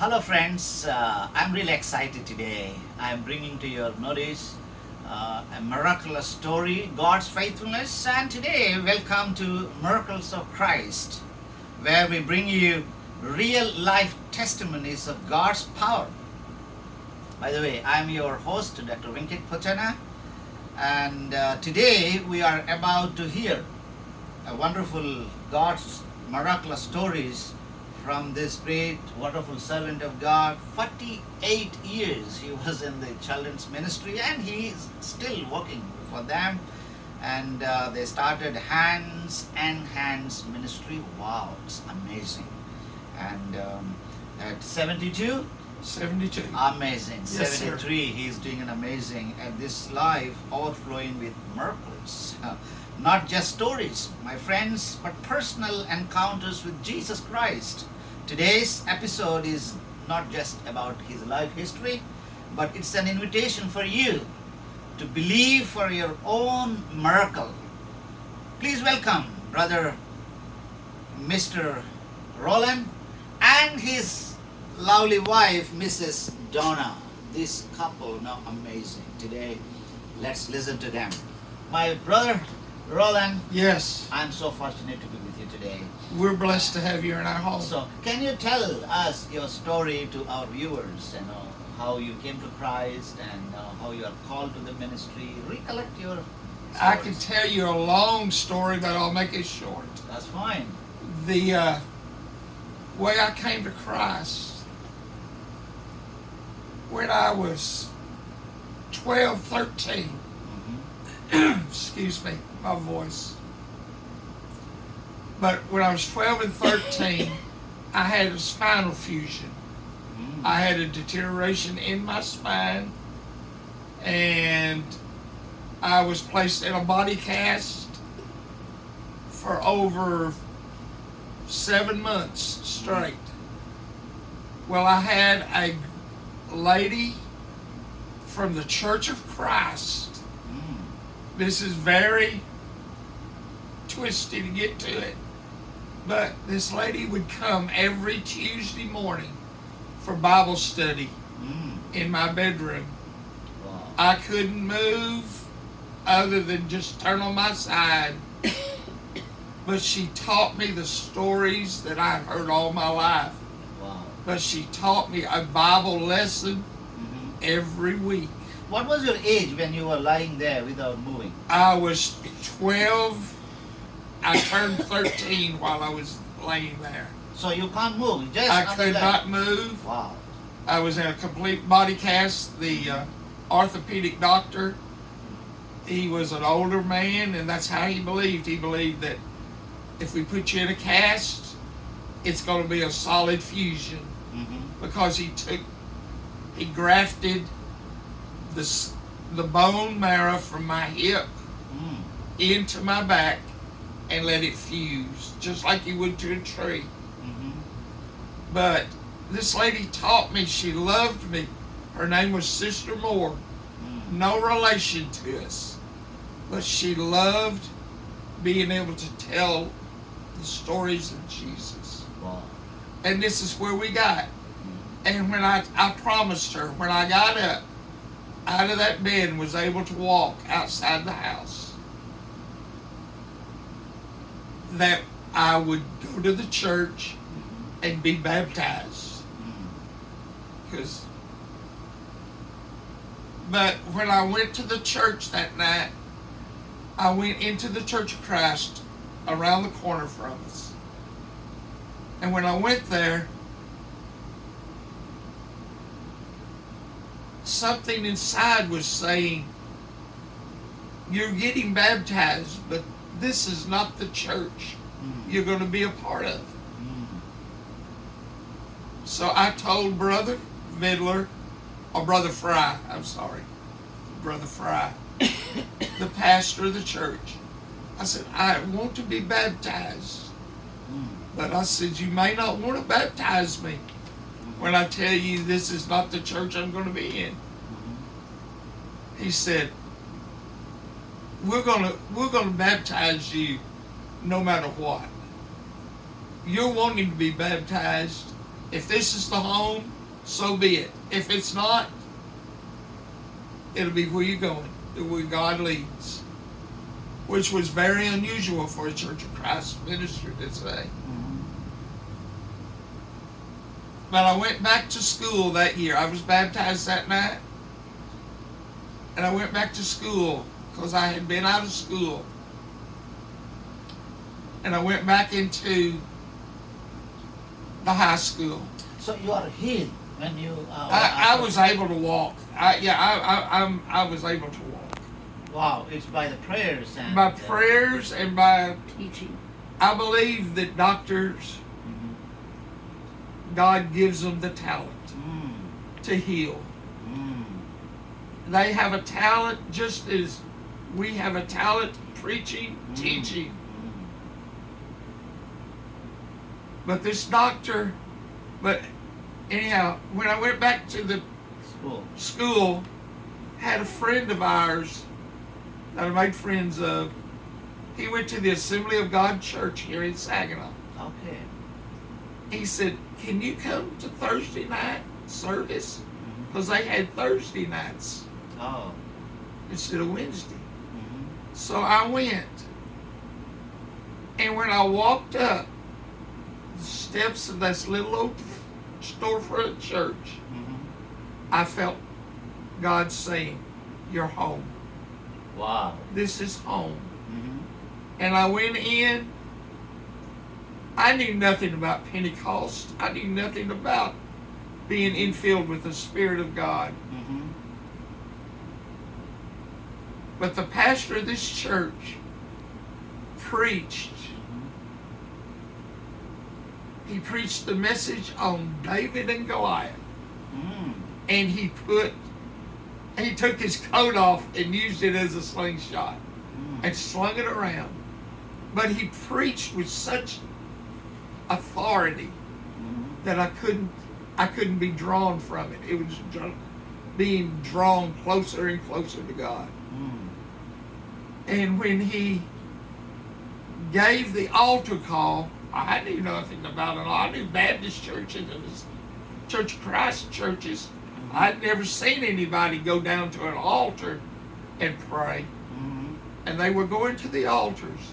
Hello, friends. I'm really excited today. I'm bringing to your notice a miraculous story, God's faithfulness, and today, welcome to Miracles of Christ, where we bring you real life testimonies of God's power. By the way, I'm your host, Dr. Venkat Pochana, and today we are about to hear a wonderful God's miraculous stories from this great, wonderful servant of God. 48 years he was in the children's ministry, and he is still working for them. And they started Hands and Hands Ministry. Wow, it's amazing. And at 72, 72. amazing. Yes, sir. 73, he's doing an amazing. And this life overflowing with miracles. Not just stories, my friends, but personal encounters with Jesus Christ. Today's episode is not just about his life history, but it's an invitation for you to believe for your own miracle. Please welcome Brother Mr. Roland and his lovely wife, Mrs. Donna. This couple, now amazing. Today, let's listen to them. My brother Roland, Yes, I'm so fortunate to be with you today. we're blessed to have you in our home. So, can you tell us your story to our viewers? How you came to Christ and how you are called to the ministry. Recollect your I can stories. tell you a long story, but I'll make it short. That's fine. The way I came to Christ, when I was 12, 13, Mhm. excuse me, my voice. But when I was 12 and 13, I had a spinal fusion. Mm. I had a deterioration in my spine, and I was placed in a body cast for over 7 months straight. Well, I had a lady from the Church of Christ. Mm. This is very twisty to get to it, but this lady would come every Tuesday morning for Bible study Mm. in my bedroom. Wow. I couldn't move other than just turn on my side. But she taught me the stories that I've heard all my life. Wow. But she taught me a Bible lesson Mhm. every week. What was your age when you were lying there without moving? I was 12. I turned 13 while I was laying there. So you can't move. Just I on the could leg. not move. Wow. I was in a complete body cast. The orthopedic doctor, he was an older man, and that's how he believed. He believed that if we put you in a cast, it's going to be a solid fusion, Mm-hmm. because he grafted the bone marrow from my hip Mm. into my back and let it fuse, just like you would to a tree. Mm-hmm. But this lady taught me, she loved me. Her name was Sister Moore. Mm. No relation to us. But she loved being able to tell the stories of Jesus. Wow. And this is where we got. Mm. And when I promised her, when I got up out of that bed and was able to walk outside the house, that I would go to the church and be baptized. Mm. But when I went to the church that night, I went into the Church of Christ around the corner from us. And when I went there, something inside was saying, "You're getting baptized, but this is not the church Mm. you're going to be a part of." Mm. So I told Brother Vidler, or Brother Fry, I'm sorry, Brother Fry, the pastor of the church. I said, "I want to be baptized." Mm. But I said, "You may not want to baptize me when I tell you this is not the church I'm going to be in." Mhm. He said, we're gonna baptize you no matter what. You're wanting to be baptized, If this is the home, so be it. If it's not, it'll be where you're going, where God leads. Which was very unusual for a Church of Christ minister to say. But I went back to school that year. I was baptized that night. And I went back to school because I had been out of school. And I went back into the high school. So you are healed when you. I was able to walk. I was able to walk. Wow, it's by the prayers and. By prayers and by teaching. I believe that doctors, God gives them the talent to heal. They have a talent just as we have a talent preaching, teaching. But this doctor, anyhow, when I went back to the school, had a friend of ours that I made friends of. He went to the Assembly of God Church here in Saginaw. Okay. He said, "Can you come to Thursday night service?" Because they had Thursday nights instead of Wednesday. So I went. And when I walked up the steps of this little old storefront church, I felt God saying, "You're home." Wow. This is home. And I went in. I knew nothing about Pentecost. I knew nothing about being infilled with the Spirit of God. But the pastor of this church preached. He preached the message on David and Goliath. And he took his coat off and used it as a slingshot and slung it around. But he preached with such authority that I couldn't be drawn from it. It was being drawn closer and closer to God. And when he gave the altar call, I knew nothing about it. I knew Baptist churches and Church of Christ churches. I'd never seen anybody go down to an altar and pray. And they were going to the altars.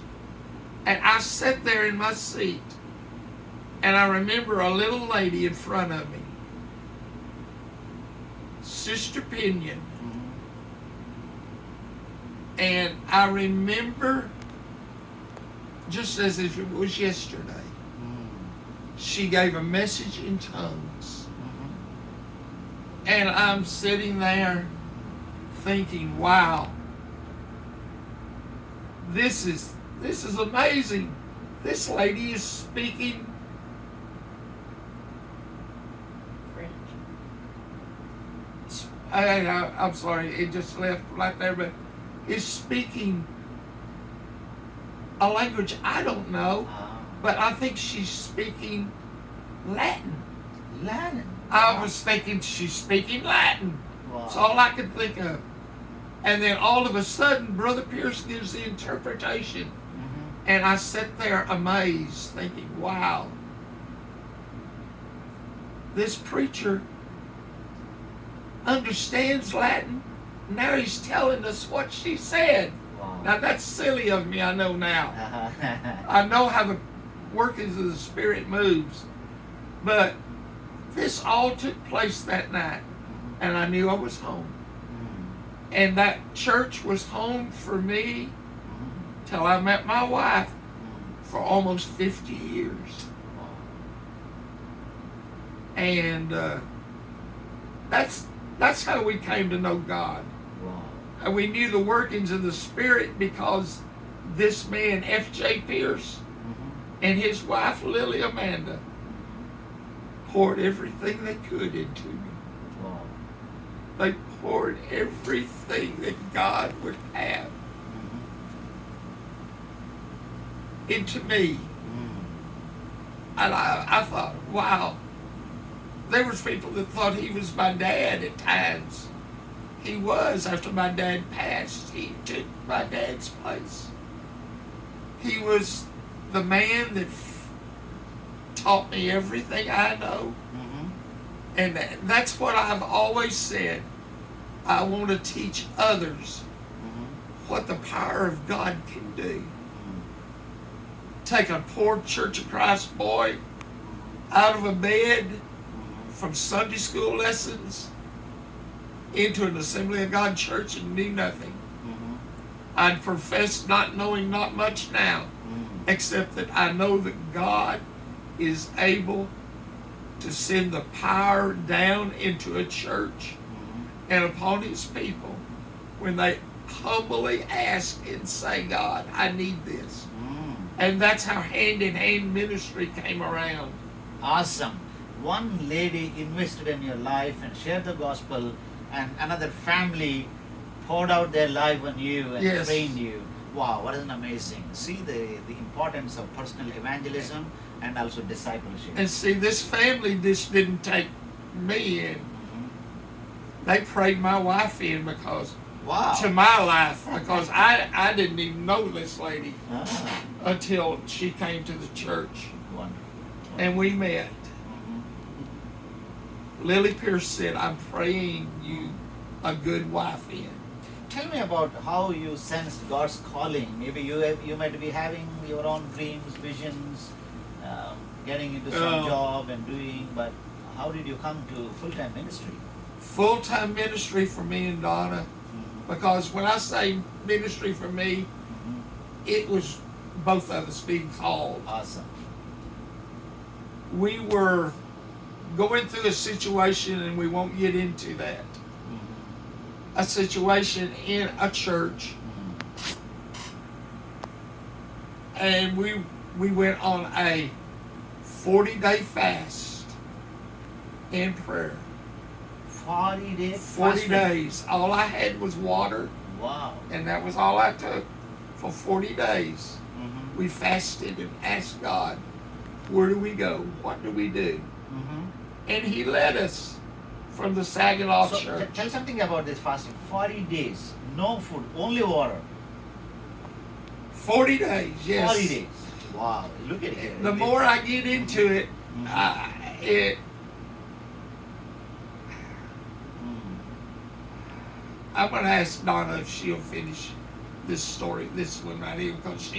And I sat there in my seat. And I remember a little lady in front of me, Sister Pinion. And I remember, just as if it was yesterday, she gave a message in tongues. And I'm sitting there thinking, wow, this is amazing. This lady is speaking I'm sorry, it just left right there, but is speaking a language I don't know, but I think she's speaking Latin. Latin? I was thinking she's speaking Latin. Wow. That's all I could think of. And then all of a sudden, Brother Pierce gives the interpretation. And I sat there amazed, thinking, wow, this preacher understands Latin. Now he's telling us what she said. Wow. Now that's silly of me, I know now. I know how the workings of the Spirit moves. But this all took place that night. And I knew I was home. And that church was home for me till I met my wife for almost 50 years. And that's how we came to know God. And we knew the workings of the Spirit because this man, F.J. Pierce, and his wife, Lily Amanda, poured everything they could into me. They poured everything that God would have into me. And I thought, wow. There was people that thought he was my dad at times. He was after my dad passed. He took my dad's place. He was the man that taught me everything I know. And that's what I've always said. I want to teach others what the power of God can do. Take a poor Church of Christ boy out of a bed from Sunday school lessons into an Assembly of God church and knew nothing. I'd profess not knowing not much now, except that I know that God is able to send the power down into a church and upon his people when they humbly ask and say, God, I need this. And that's how hand-in-hand ministry came around. Awesome. One lady invested in your life and shared the gospel, and another family poured out their life on you and Yes. trained you. Wow, what an amazing. See the importance of personal evangelism and also discipleship. And see, this family just didn't take me in. They prayed my wife in because Wow. to my life, because I didn't even know this lady Ah, until she came to the church wonderful. and we met. Mhm. Lily Pierce said, I'm praying you a good wife in. Tell me about how you sensed God's calling. Maybe you might be having your own dreams, visions, getting into some job and doing, but how did you come to full-time ministry? Full-time ministry for me and Donna, because when I say ministry for me, it was both of us being called. Awesome. We were going through a situation, and we won't get into that, a situation in a church, and we went on a 40-day fast and prayer. 40 days? 40 fasting? days. All I had was water, Wow. and that was all I took for 40 days. Mm-hmm. We fasted and asked God, where do we go? What do we do? Mm-hmm. And he led us from the Saginaw So church. tell something about this fasting. 40 days, no food, only water. 40 days, yes. 40 days. Wow. Look at it. The more I get into it, I'm going to ask Donna if she'll finish this story, this one right here, because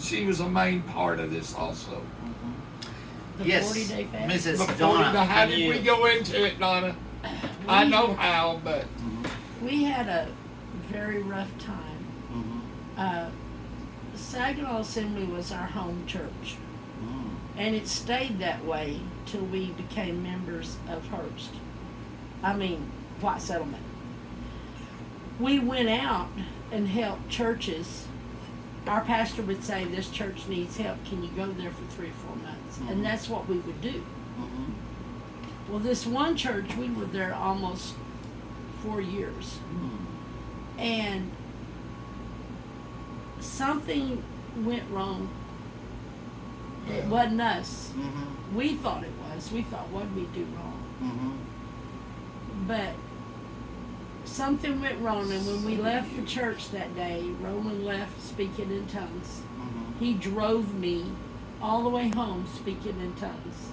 she was a main part of this also. The Yes, 40-day fast? Mrs. The 40 Donna, how can did you- we go into it, Donna? I know how, but We had a very rough time. Saginaw Assembly was our home church, and it stayed that way till we became members of Hearst. White Settlement. We went out and helped churches. Our pastor would say, this church needs help. Can you go there for 3 or 4 months? And that's what we would do. Well, this one church, we were there almost 4 years. And something went wrong. It wasn't us. We thought it was. We thought, what did we do wrong? But something went wrong, and when we left the church that day, Roland left speaking in tongues. He drove me all the way home speaking in tongues.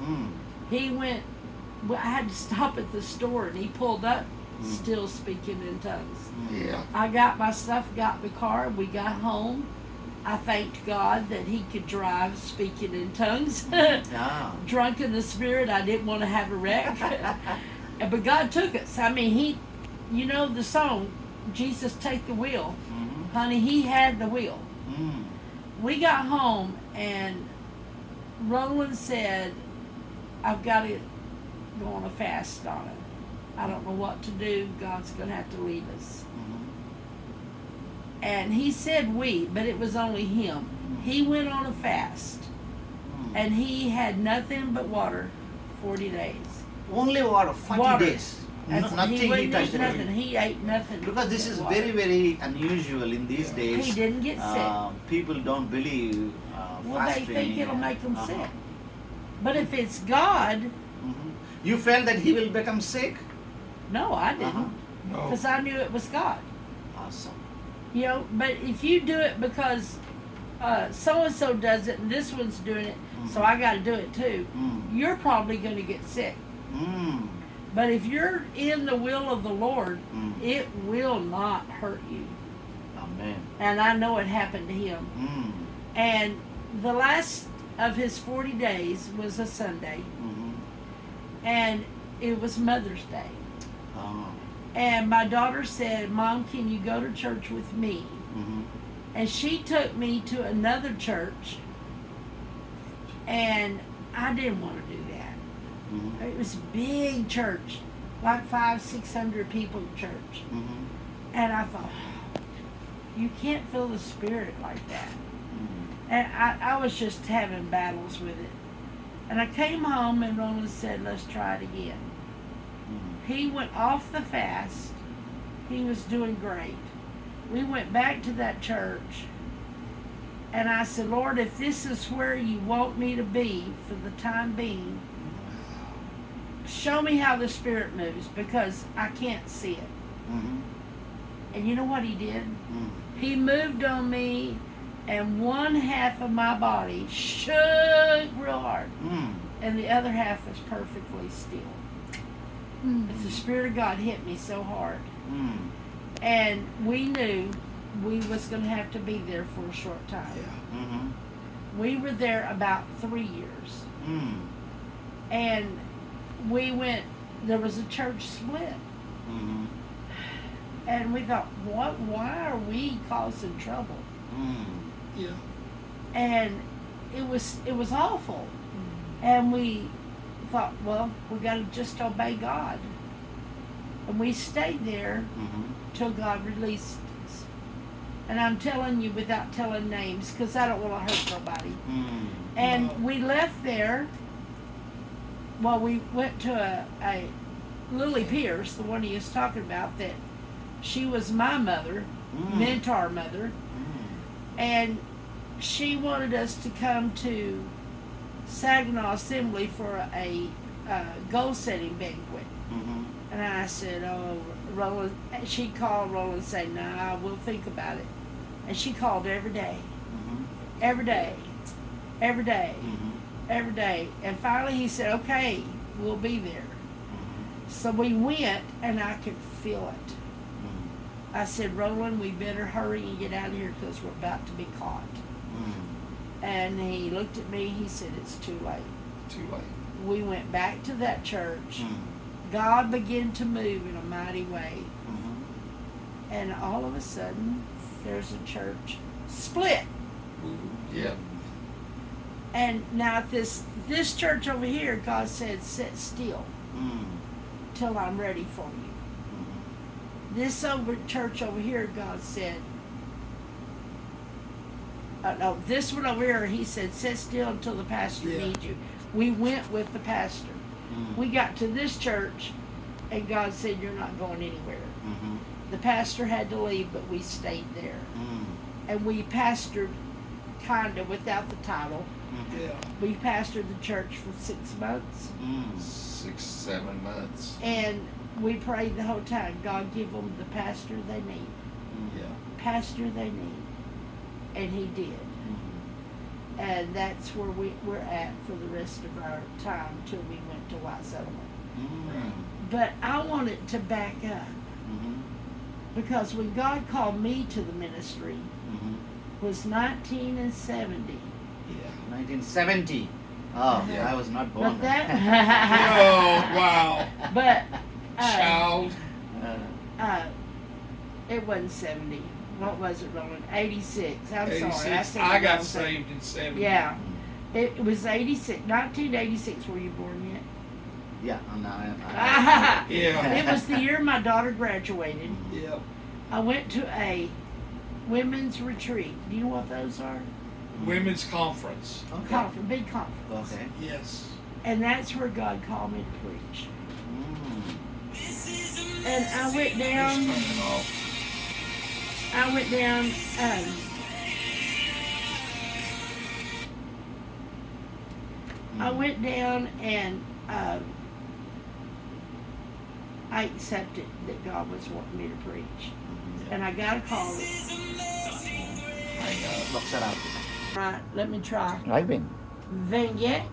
He went, I had to stop at the store, and he pulled up still speaking in tongues. yeah. I got my stuff, got in the car, we got home. I thanked God that he could drive speaking in tongues. Yeah. Drunk in the spirit, I didn't want to have a wreck. But God took us. You know the song, Jesus Take the Wheel. Honey, he had the wheel. We got home, and Roland said, I've got to go on a fast on it. I don't know what to do. God's going to have to lead us. And he said we, but it was only him. He went on a fast, and he had nothing but water 40 days. Only water, 40 Water. days. That's- Nothing he he wouldn't touched. eat nothing. He ate nothing. Because this but is water. very, very unusual in these days. He didn't get sick. People don't believe Well, they fasting. think it'll make them Uh-huh. sick. But if it's God, You felt that he will become sick? no, I didn't. Uh-huh. No. Because I knew it was God. Awesome. You know, but if you do it because so and so does it and this one's doing it, so I got to do it too. Mm. You're probably going to get sick. Mm. But if you're in the will of the Lord, Mm. it will not hurt you. Amen. And I know it happened to him. Mm. And the last of his 40 days was a Sunday, Mm-hmm. and it was Mother's Day. Oh. And my daughter said, "Mom, can you go to church with me?" Mm-hmm. And she took me to another church, and I didn't want to do that. Mm-hmm. It was a big church, like 500-600 people church. Mm-hmm. And I thought, you can't feel the Spirit like that. Mm-hmm. And I was just having battles with it. And I came home and Roland said, "Let's try it again." Mm-hmm. He went off the fast. He was doing great. We went back to that church. And I said, "Lord, if this is where you want me to be for the time being, show me how the Spirit moves, because I can't see it." Mm-hmm. And you know what he did? Mm. He moved on me, and one half of my body shook real hard, Mm. and the other half was perfectly still. But the Spirit of God hit me so hard. Mm. And we knew we was going to have to be there for a short time. Yeah. Mm-hmm. We were there about 3 years. Mm. And we went, there was a church split. Mm-hmm. And we thought, why are we causing trouble? Mm. Yeah. And it was awful. And we thought, well, we got to just obey God. And we stayed there Mm-hmm. till God released us. And I'm telling you without telling names, because I don't want to hurt nobody. Mm. And No. we left there. Well, we went to a Lily Pierce, the one he was talking about, that she was my mother, Mm. mentor mother, Mm. and she wanted us to come to Saginaw Assembly for a goal setting banquet. Mm-hmm. And I said, "Oh, Roland," she called Roland and said, "Nah, we'll think about it." And she called every day, Mm-hmm. every day, every day, Mm-hmm. every day. And finally he said, "Okay, we'll be there." So we went, and I could feel it. I said, "Roland, we better hurry and get out of here because we're about to be caught." Mm-hmm. And he looked at me, he said, "It's too late." Too late. We went back to that church. Mm-hmm. God began to move in a mighty way. Mm-hmm. And all of a sudden, there's a church split. Yeah. And now this church over here, God said, "Sit still Mm. till I'm ready for you." Mm-hmm. This church over here, God said, no, this one over here, he said, "Sit still until the pastor Yeah. needs you." We went with the pastor. Mm. We got to this church, and God said, "You're not going anywhere." Mm-hmm. The pastor had to leave, but we stayed there. Mm. And we pastored kind of without the title. Mm-hmm. Yeah. We pastored the church for 6 months. Mm. 6, 7 months. And we prayed the whole time, "God, give them the pastor they need. Mm. Yeah. Pastor they need." And he did. Mm-hmm. And that's where we're at for the rest of our time till we went to White Settlement. Mm. But I wanted to back up, Mm-hmm. because when God called me to the ministry Mm-hmm. was 1970. Yeah. 1970. Oh, Yeah. I was not born. But that, Oh, wow. but Child. it wasn't 70. What was it, Roland? 86. I'm sorry. 86. said I the got wrong thing. saved in 70. Yeah. It was 86. 1986. Were you born yet? Yeah. No, Yeah. It was the year my daughter graduated. Yeah. I went to a women's retreat. Do you know what those are? Women's conference. Okay. Conference, big conference. Okay. Yes. And that's where God called me to preach. Mm. And I went Just down. turn it off. I went down. I went down and I accepted that God was wanting me to preach. And I got a call. Hang up. Box sarap. Right, let me try. Driving. Vignette